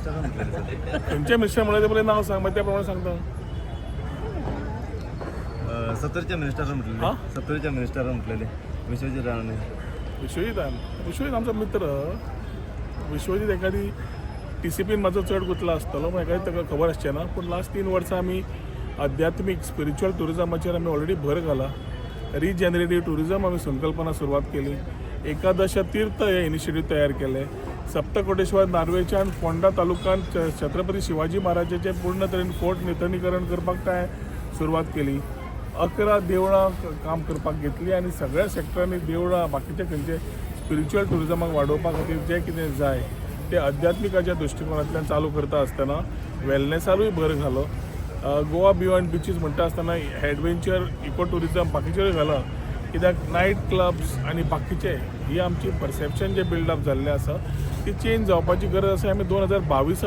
Minister म्हटलेले खंयचे minister म्हणले ते पयलीं नांव सांग मागीर त्या प्रमाणे सांगता. सत्तरच्या मिनिस्टर म्हटलेले हां? 70च्या मिनिस्टर म्हटलेले विश्वजीत राणे. विश्वजीत आमचो मित्र. विश्वजीत एखादी TCPन म्हाजो चड गुंतलो आसतलो पूण एखादी ताका खबर आसचें ना. पूण लास्ट 3 वर्सां आमी आध्यात्मीक स्पिरिच्युअल टुरिजमाचेर आमी ऑलरेडी भर घाला. रिजेनरेटीव टुरिजम आमी संकल्पना सुरवात केली. एकादश तीर्थ हे इनिशिएटीव तयार केले. सप्तकोटेश्वर नार्वेच्यान फोंडा तालुक्यांत छत्रपती शिवाजी महाराजाचे पूर्ण तरेन फोर्ट नितळीकरण करपाक सुरवात केली. 11 देवळां काम करपाक घेतली आनी सगळ्या सेक्टरांनी देवळां बाकीचे खंयचे स्पिरिच्युअल टुरिजमाक वाडोवपा खातीर जें कितें जाय तें आध्यात्मिकाच्या दृश्टिकोनांतल्यान चालू करता आसतना वेलनेसारूय भर घालो. गोवा बियॉन्ड बिचीस म्हणटा आसतना एडवेंचर इको टुरिजम बाकीचेरूय घाला. कित्याक नायट क्लब्स आनी बाकीचे ही आमची परसेप्शन जे बिल्डअप जाल्लें आसा ती चेंज जावपाची गरज आसा. आमी 2022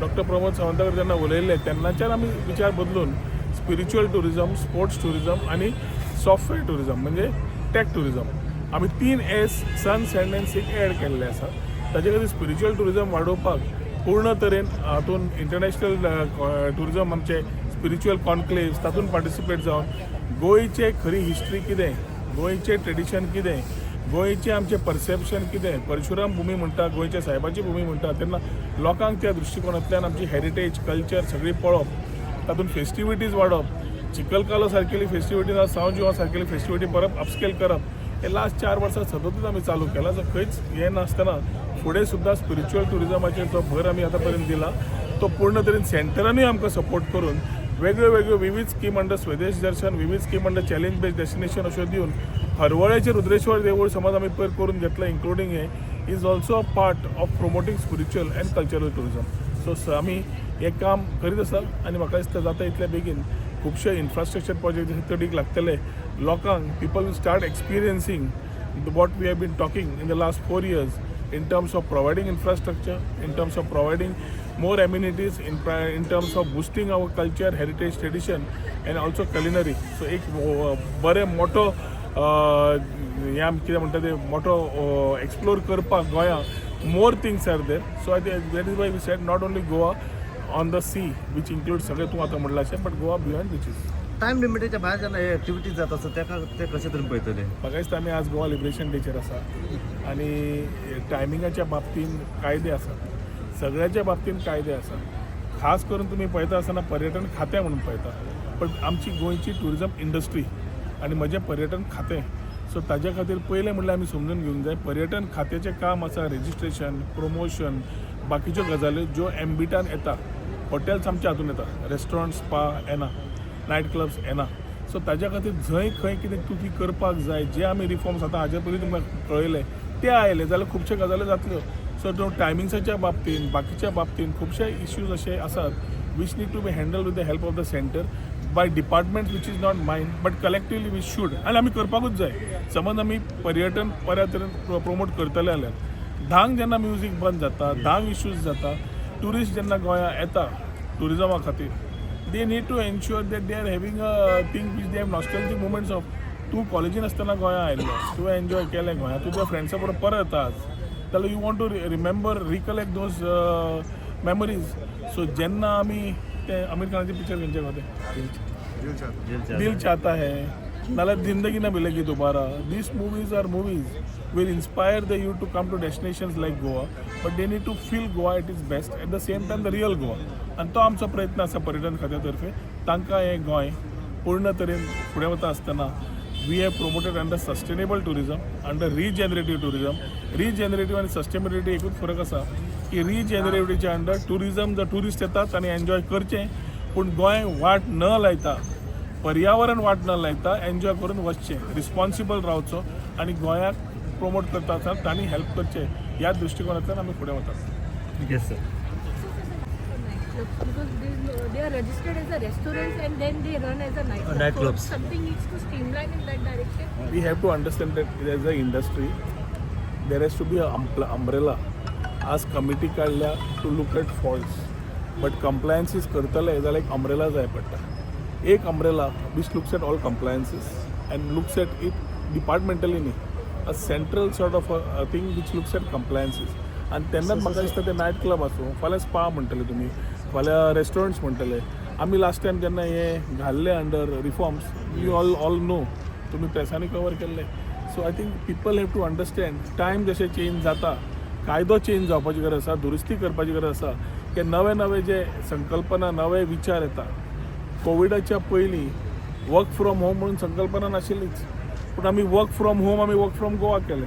डॉक्टर प्रमोद सावंताकर जेन्ना उलयल्ले तेन्नाच्यान आमी विचार बदलून स्पिरिच्युअल टुरिजम, स्पोर्ट्स टुरिजम आनी सॉफ्टवेअर टुरिजम म्हणजे टॅक टुरिजम आमी 3 S सन, सँड एंड सीक एड केल्ले आसा. ताजे खातीर स्पिरिच्युअल टुरिजम वाडोवपाक पूर्ण तरेन हातून इंटरनॅशनल टुरिजम आमचे स्पिरिच्युअल कॉन्क्लेव्स तातूंत पार्टिसिपेट जावन गोंयचे खरी हिस्ट्री कितें, गोंयचें ट्रेडिशन कितें, गोंयचें आमचें परसेप्शन कितें, परशुराम भुमी म्हणटा गोंयच्या सायबाची भुमी म्हणटा तेन्ना लोकांक त्या दृश्टिकोनांतल्यान आमची हेरिटेज कल्चर सगळी पळोवप, तातूंत फेस्टिविटीज वाडप, चिकलकालो सारकेली फेस्टिविटी ना सांवजिवा सारकेली फेस्टिविटी परत अपस्केल करप हे लास्ट 4 वर्सां सततूच आमी चालू केला. सो खंयच हें नासतना फुडें सुद्दां स्पिरिच्युअल टुरिजमाचेर जो भर आमी आतां पर्यंत दिला तो पूर्ण तरेन सेंटरांनी आमकां सपोर्ट करून वेगळ्यो वेगळ्यो विविध स्कीम अंडर स्वदेश दर्शन, विविध scheme under challenge based destination अश्यो दिवन हरवळ्याचेर रुद्रेश्वर देवूळ समज आमी पयर करून घेतलं इन्क्लुडींग हे is also a part of promoting spiritual end cultural tourism. So आमी हें काम करीत आसा आनी म्हाका दिसता जाता इतल्या बेगीन खुबशे इन्फ्रास्ट्रक्चर प्रोजेक्ट जशे तडीक लागतले लोकांक people will start experiencing what we have been talking in the last 4 years in terms of providing infrastructure, in terms of providing more amenities, in terms of boosting our culture, heritage, tradition and also culinary. So एक बरे मोठो हे आमी कितें म्हणटा ते मोठो explore करपाक गोंया more things are there. So I think that is why we said not only Goa on the sea which include सगळे तूं आतां म्हणला अशें but Goa beyond beaches. Time लिमिटेच्या भायर जेन्ना हे एक्टिविटीज जाता आसता तेका ते कशे तरेन पळयतले? म्हाका दिसता आमी आज गोवा लिबरेशन डेचेर आसा आनी टायमिंगाच्या बाबतीन कायदे आसात, सगळ्याच्या बाबतीन कायदे आसात. खास करून तुमी पळयता आसतना पर्यटन खातें म्हणून पळयता पण आमची गोंयची टुरिजम इंडस्ट्री आनी म्हजें पर्यटन खातें. सो ताज्या खातीर पयलें म्हणल्यार आमी समजून घेवंक जाय पर्यटन खात्याचें काम आसा रेजिस्ट्रेशन, प्रमोशन, बाकीच्यो गजाली ज्यो एम्बिटान येता. हॉटेल्स आमच्या हातून येता, रेस्टॉरंट, स्पा येना, नायट क्लब्स येना. सो ताज्या खातीर जंय खंय कितें तुमी करपाक जाय जे आमी रिफॉर्म्स आतां हाजे पयलीं तुमकां कळयले ते आयले जाल्यार खुबश्यो गजाली जातल्यो. सो तो टायमिंग्साच्या बाबतीन बाकीच्या बाबतीन खुबशे इश्यूज अशे आसात which need to be handle with the help of the centre by department which is not mind but collectively we should आनी आमी करपाकूच जाय. समज आमी पर्यटन बऱ्या तरेन प्रमोट करतले जाल्यार धांक जेन्ना म्युजीक बंद जाता, धांक इश्यूज जाता, ट्युरिस्ट जेन्ना गोंया येता टुरिजमा खातीर they need to ensure that they are having a thing which they have nostalgic moments of. तूं कॉलेजीन आसतना गोंया आयिल्लो, तुवें एन्जॉय केलें गोंया, तुज्या फ्रेंड्सा बरोबर परत येता जाल्यार you want to remember recollect those memories. So जेन्ना आमी ते आमीर खानाचें पिक्चर खंयचें दिल चाहता है नाल्यार जिंदगी Na Milegi Dobara. These movies are movies will inspire the youth to come to destinations like Goa, but they need to feel Goa at its best at the same time the real Goa. आणि तो आमचो प्रयत्न आसा पर्यटन खात्या तर्फे तांकां हें गोंय पूर्ण तरेन फुडें वता आसतना we have promoted under sustainable tourism, under regenerative tourism. Regenerative आनी सस्टेनेबिलिटी एकूच फरक आसा की रिजेनरेटिव्हीच्या अंडर टुरिजम जर ट्युरिस्ट येतात आनी एन्जॉय करचें पूण गोंय वाट न लायता, पर्यावरण वाट न लायता एन्जॉय करून वचचें, रिस्पॉन्सिबल रावचो आनी गोंयाक प्रमोट करता आसतना तांणी हेल्प करचें ह्या दृश्टिकोनांतल्यान आमी फुडें वतात. Yes sir. Because they are registered as a restaurant and then they run as a night Night clubs. So something needs to streamline in that direction. We have to understand that there is an industry. There has to be an umbrella. As committee काढल्या to look at faults. But compliances करतले जाल्यार एक umbrella जाय पडटा. एक umbrella which looks at all compliances and looks at it departmentally न्ही. A central sort of a thing which looks at compliances. आनी तेन्नाच म्हाका दिसता ते नायट क्लब आसूं फाल्यां स्पा म्हणटले तुमी फाल्यां रेस्टॉरंट्स म्हणटले आमी लास्ट टायम जेन्ना हे घाल्ले under reforms you all know तुमी प्रेसांनी कवर केल्ले so I think people have to understand time जशें चेंज जाता कायदो चेंज जावपाची गरज आसा दुरुस्ती करपाची गरज आसा की नवे नवे जे संकल्पना नवे विचार येता कोविडाच्या पयलीं वर्क फ्रॉम होम म्हणून संकल्पना नाशिल्लीच पूण आमी वर्क फ्रॉम होम आमी वर्क फ्रॉम गोवा केले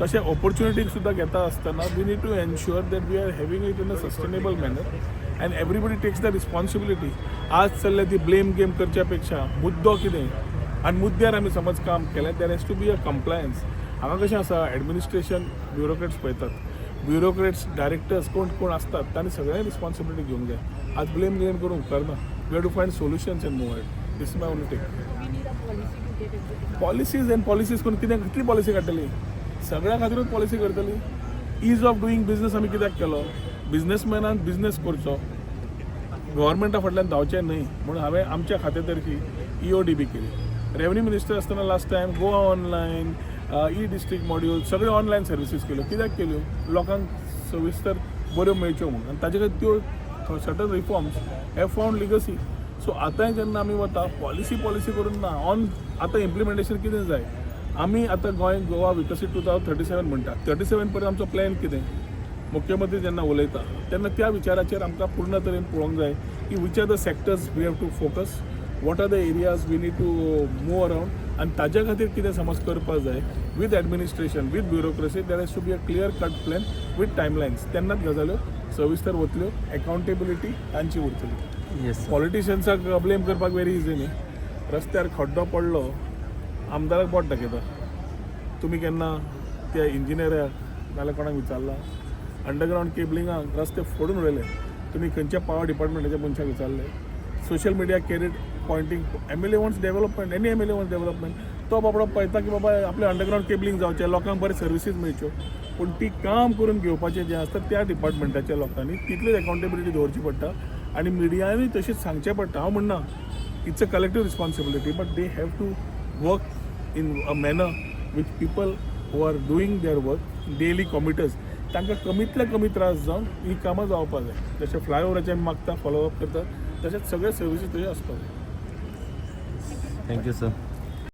तशें ऑपॉर्च्युनिटी सुद्दां घेता आसतना we need to ensure that we are having it in a sustainable manner and everybody takes the responsibility आज चल्ले ती ब्लेम गेम करच्या पेक्षा मुद्दो कितें आनी मुद्द्यार आमी समज काम केलें there has to be a compliance हांगा कशें आसा एडमिनिस्ट्रेशन ब्युरोक्रेट्स पळयतात ब्युरोक्रेट्स डायरेक्टर्स कोण आसतात तांणी सगळ्यांनी रिस्पॉन्सिबिलिटी घेवंक जाय आज ब्लेम गेम करून उपकारना we have to find solutions and move it this my only take We need a policy to get everything. Policies and policies करून कितली पॉलिसी काडटली सगळ्या खातीरूच पॉलिसी करतली इज ऑफ डुईंग बिझनस आमी कित्याक केलो बिझनसमॅनान बिझनस करचो गव्हर्मेंटा फाटल्यान धांवचें न्हय म्हणून हांवें आमच्या खात्या तर्फी EODB केली रेवन्यू मिनिस्टर आसतना last time Goa online E district module सगळे ऑनलायन सर्विसीस केल्यो कित्याक केल्यो लोकांक सविस्तर बऱ्यो मेळच्यो म्हणून आनी ताजे खातीर त्यो certain reforms have found legacy so आतांय जेन्ना आमी वता पॉलिसी करून ना ऑन आतां इम्प्लिमेंटेशन कितें जाय आमी आतां गोवा विकसीत 2037 म्हणटा 37 पर्यंत आमचो प्लॅन कितें मुख्यमंत्री जेन्ना उलयता तेन्ना त्या विचाराचेर आमकां पूर्ण तरेन पळोवंक जाय की which are the sectors we have to focus what are the areas we need to move around आनी ताज्या खातीर कितें समज करपाक जाय with administration with bureaucracy there has to be a clear cut plan with timelines तेन्नाच गजाल्यो सविस्तर वतल्यो अकावंटेबिलिटी तांची उरतली येस पॉलिटिशियन्साक ब्लेम करपाक व्हेरी इजी न्ही रस्त्यार खड्डो पडलो आमदाराक बोट दाखयता तुमी केन्ना त्या इंजिनियराक नाल्यार कोणाक विचारला अंडरग्रावंड केबलिंगाक रस्ते फोडून उडयले तुमी खंयच्या पावर डिपार्टमेंटाच्या मनशाक विचारले social media carried pointing MLA wants development any MLA wants development तो बाबडो पळयता की बाबा आपले अंडरग्रावंड केबलिंग जावचें लोकांक बरें सर्विसीस मेळच्यो पूण ती काम करून घेवपाचें जें आसता त्या डिपार्टमेंटाच्या लोकांनी तितलीच अकावंटेबिलिटी दवरची पडटा आनी मिडियानूय तशेंच सांगचें पडटा हांव म्हणना it's a collective responsibility but they have to work in a manner with people who are doing their work daily commuters तांकां कमींतल्या कमी त्रास जावन ही कामां जावपाक जाय जशें फ्लायओवराचें आमी मागता फॉलोअप करतात तशेंच सगळे सर्विसीस तशें आसपाक जाय थँक्यू सर